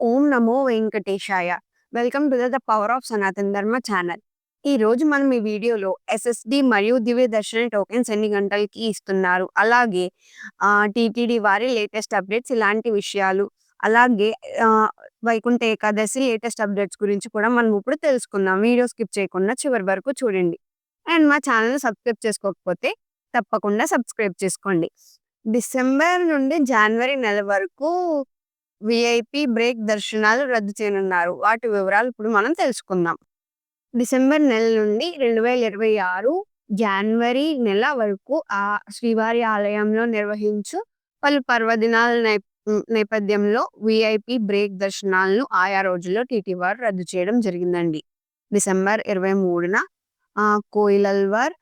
Om Namo Venkatesaya. Welcome to the power of సనాతన ధర్మ channel. ఈరోజు మనం ఈ వీడియోలో ఎస్ఎస్‌డి మరియు దివ్య దర్శన్ టోకెన్స్ ఎన్ని గంటలకి ఇస్తున్నారు, అలాగే టీటీడీ వారి లేటెస్ట్ అప్డేట్స్ ఇలాంటి విషయాలు, అలాగే ఆహ్, వైకుంఠ ఏకాదశి లేటెస్ట్ అప్డేట్స్ గురించి కూడా మనం ఇప్పుడు తెలుసుకుందాం. వీడియో స్కిప్ చేయకుండా చివరి వరకు చూడండి. అండ్ మా ఛానల్‌ని సబ్స్క్రైబ్ చేసుకోకపోతే తప్పకుండా సబ్స్క్రైబ్ చేసుకోండి. డిసెంబర్ నుండి జనవరి నెల వరకు వీఐపీ బ్రేక్ దర్శనాలు రద్దు చేయనున్నారు. వాటి వివరాలు ఇప్పుడు మనం తెలుసుకుందాం. డిసెంబర్ నెల నుండి 2026 జాన్వరి నెల వరకు శ్రీవారి ఆలయంలో నిర్వహించు పలు పర్వదినాల నేపథ్యంలో వీఐపీ బ్రేక్ దర్శనాలను ఆయా రోజుల్లో టీటీ వారు రద్దు చేయడం జరిగిందండి. డిసెంబర్ 23న కోయిలల్వార్,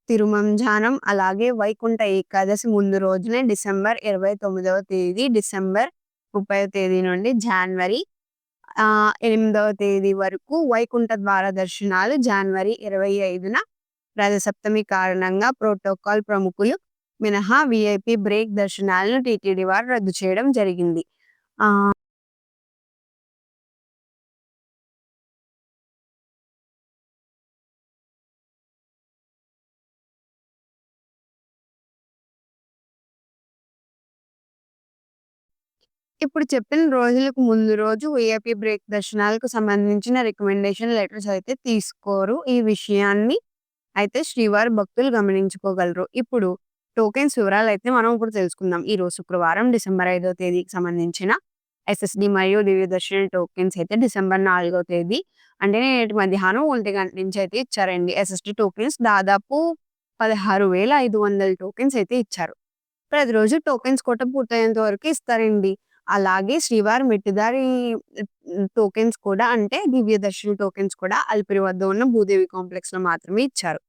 తిరుమంజానం, అలాగే వైకుంఠ ఏకాదశి ముందు రోజునే డిసెంబర్ 29వ తేదీ, డిసెంబర్ 30వ తేదీ నుండి జనవరి 8వ తేదీ వరకు వైకుంఠ ద్వార దర్శనాలు, జనవరి 25న రథసప్తమి కారణంగా ప్రోటోకాల్ ప్రముఖులు మినహా వీఐపీ బ్రేక్ దర్శనాలను టీటీడీ వారు రద్దు చేయడం జరిగింది. ఇప్పుడు చెప్పిన రోజులకు ముందు రోజు వీఐపీ బ్రేక్ దర్శనాలకు సంబంధించిన రికమెండేషన్ లెటర్స్ అయితే తీసుకోరు. ఈ విషయాన్ని అయితే శ్రీవారి భక్తులు గమనించుకోగలరు. ఇప్పుడు టోకెన్స్ వివరాలైతే మనం ఇప్పుడు తెలుసుకుందాం. ఈరోజు శుక్రవారం డిసెంబర్ 5వ తేదీకి సంబంధించిన ఎస్ఎస్‌డి మరియు దివ్య దర్శన్ టోకెన్స్ అయితే డిసెంబర్ 4వ తేదీ అంటే నేటి మధ్యాహ్నం 1 గంట నుంచి అయితే ఇచ్చారండి. ఎస్ఎస్‌డి టోకెన్స్ దాదాపు 16,500 టోకెన్స్ అయితే ఇచ్చారు. ప్రతిరోజు టోకెన్స్ కోట పూర్తయ్యేంత వరకు ఇస్తారండి. అలాగే శ్రీవారి మెట్టుదారి టోకెన్స్ కూడా అంటే దివ్య దర్శన్ టోకెన్స్ కూడా అలిపిరి వద్ద ఉన్న భూదేవి కాంప్లెక్స్‌లో మాత్రమే ఇచ్చారు.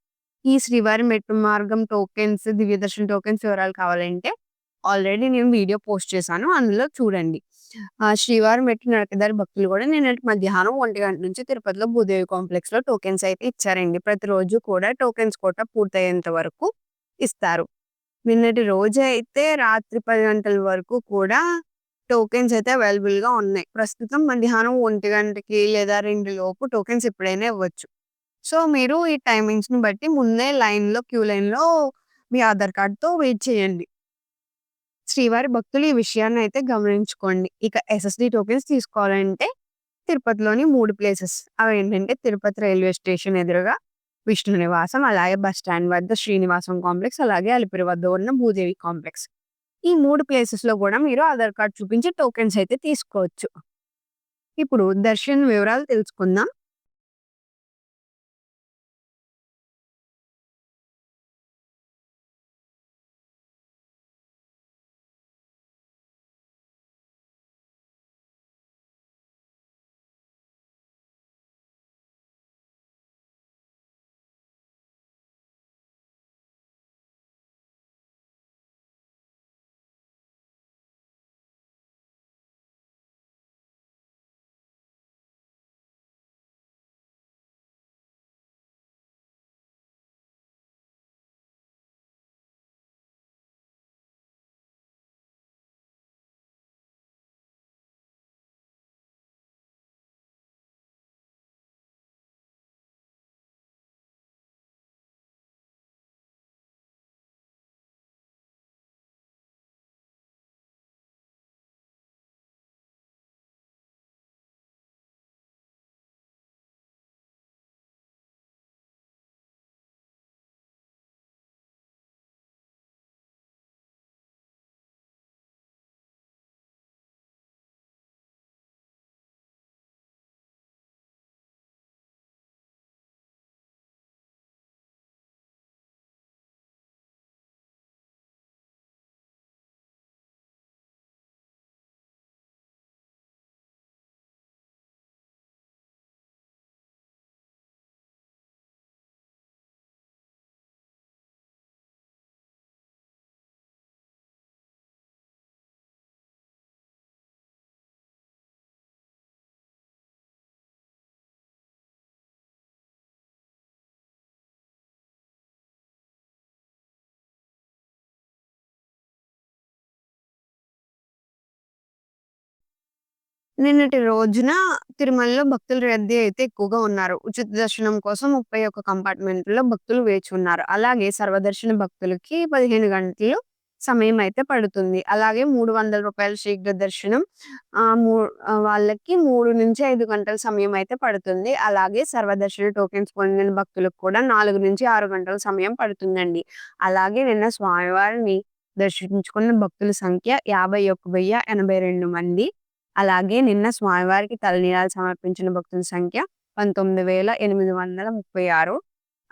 ఈ శ్రీవారి మెట్టు మార్గం టోకెన్స్, దివ్య దర్శన్ టోకెన్స్ వివరాలు కావాలంటే ఆల్రెడీ నేను వీడియో పోస్ట్ చేశాను. అందులో చూడండి. శ్రీవారి మెట్టు నడకదారి భక్తులు కూడా నిన్నటి మధ్యాహ్నం 1 గంట నుంచి తిరుపతిలో భూదేవి కాంప్లెక్స్‌లో టోకెన్స్ అయితే ఇచ్చారండి. ప్రతిరోజు కూడా టోకెన్స్ కోట పూర్తయ్యేంత వరకు ఇస్తారు. నిన్నటి రోజైతే రాత్రి 10 గంటల వరకు కూడా టోకెన్స్ అయితే అవైలబుల్‌గా ఉన్నాయి. ప్రస్తుతం మధ్యాహ్నం 1 గంటకి లేదా 2 లోపు టోకెన్స్ ఎప్పుడైనా ఇవ్వచ్చు. సో, మీరు ఈ టైమింగ్స్‌ని బట్టి ముందే క్యూ లైన్‌లో మీ ఆధార్ కార్డ్‌తో వెయిట్ చేయండి. శ్రీవారి భక్తులు ఈ విషయాన్ని అయితే గమనించుకోండి. ఇక ఎస్ఎస్‌డి టోకెన్స్ తీసుకోవాలంటే తిరుపతిలోని 3 ప్లేసెస్ అవేంటంటే తిరుపతి రైల్వే స్టేషన్ ఎదురుగా విష్ణు నివాసం, అలాగే బస్ స్టాండ్ వద్ద శ్రీనివాసం కాంప్లెక్స్, అలాగే అలిపిరి వద్ద ఉన్న భూదేవి కాంప్లెక్స్. ఈ 3 ప్లేసెస్‌లో కూడా మీరు ఆధార్ కార్డ్ చూపించి టోకెన్స్ అయితే తీసుకోవచ్చు. ఇప్పుడు దర్శన్ వివరాలు తెలుసుకుందాం. నిన్నటి రోజున తిరుమలలో భక్తుల రద్దీ అయితే ఎక్కువగా ఉన్నారు. ఉచిత దర్శనం కోసం 31 కంపార్ట్‌మెంట్‌లో భక్తులు వేచి ఉన్నారు. అలాగే సర్వదర్శన భక్తులకి 15 గంటలు సమయం అయితే పడుతుంది. అలాగే రూ. 300 శీఘ్ర దర్శనం వాళ్ళకి 3-5 గంటల సమయం అయితే పడుతుంది. అలాగే సర్వదర్శన టోకెన్స్ పొందిన భక్తులకు కూడా 4-6 గంటల సమయం పడుతుందండి. అలాగే నిన్న స్వామివారిని దర్శించుకున్న భక్తుల సంఖ్య 51,082 మంది. అలాగే నిన్న స్వామివారికి తలనీలాలు సమర్పించిన భక్తుల సంఖ్య 19,836.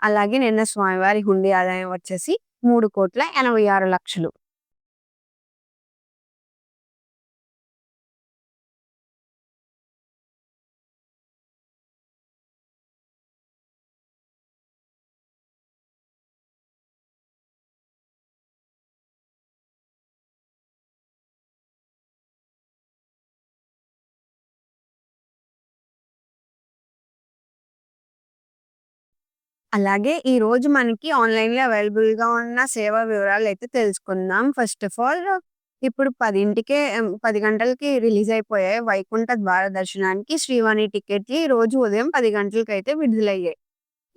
అలాగే నిన్న స్వామివారి హుండీ ఆదాయం వచ్చేసి 3,86,00,000. అలాగే ఈరోజు మనకి ఆన్‌లైన్‌లో అవైలబుల్‌గా ఉన్న సేవా వివరాలైతే తెలుసుకుందాం. ఫస్ట్ ఆఫ్ ఆల్ ఇప్పుడు 10 గంటలకి రిలీజ్ అయిపోయాయి వైకుంఠ ద్వార దర్శనానికి శ్రీవాణి టికెట్లు ఈ రోజు ఉదయం 10 గంటలకైతే విడుదలయ్యాయి.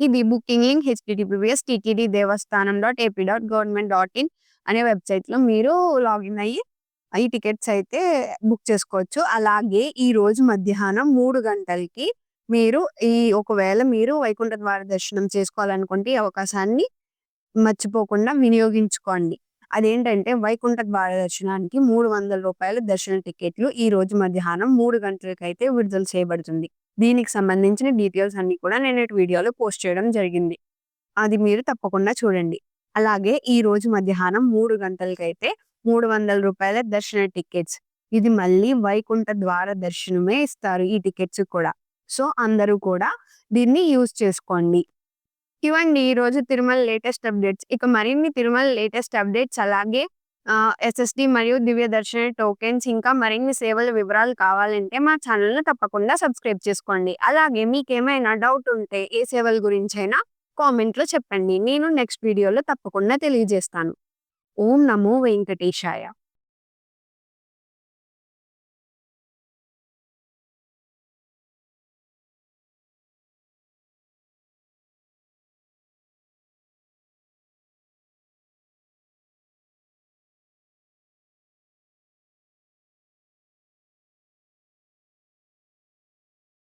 ఇది బుకింగ్ లింక్ https://ttddevastanam.ap.government.in అనే వెబ్‌సైట్‌లో మీరు లాగిన్ అయ్యి ఈ టికెట్స్ అయితే బుక్ చేసుకోవచ్చు. అలాగే ఈరోజు మధ్యాహ్నం 3 గంటలకి మీరు ఒకవేళ మీరు వైకుంఠ ద్వార దర్శనం చేసుకోవాలనుకుంటే ఈ అవకాశాన్ని మర్చిపోకుండా వినియోగించుకోండి. అదేంటంటే వైకుంఠ ద్వార దర్శనానికి రూ. 300 దర్శన టికెట్లు ఈరోజు మధ్యాహ్నం 3 గంటలకైతే విడుదల చేయబడుతుంది. దీనికి సంబంధించిన డీటెయిల్స్ అన్నీ కూడా నేనటి వీడియోలో పోస్ట్ చేయడం జరిగింది. అది మీరు తప్పకుండా చూడండి. అలాగే ఈరోజు మధ్యాహ్నం 3 గంటలకైతే రూ. 300 దర్శన టికెట్స్. ఇది మళ్ళీ వైకుంఠ ద్వార దర్శనమే ఇస్తారు ఈ టికెట్స్ కూడా. సో, అందరూ కూడా దీన్ని యూజ్ చేసుకోండి. ఇవండి ఈరోజు తిరుమల లేటెస్ట్ అప్డేట్స్. ఇక మరిన్ని తిరుమల లేటెస్ట్ అప్డేట్స్ అలాగే ఎస్ఎస్‌డి మరియు దివ్య దర్శన టోకెన్స్ ఇంకా మరిన్ని సేవల వివరాలు కావాలంటే మా ఛానెల్‌ని తప్పకుండా సబ్స్క్రైబ్ చేసుకోండి. అలాగే మీకేమైనా డౌట్ ఉంటే ఏ సేవల గురించైనా కామెంట్‌లో చెప్పండి. నేను నెక్స్ట్ వీడియోలో తప్పకుండా తెలియజేస్తాను. ఓం నమో వెంకటేశాయ.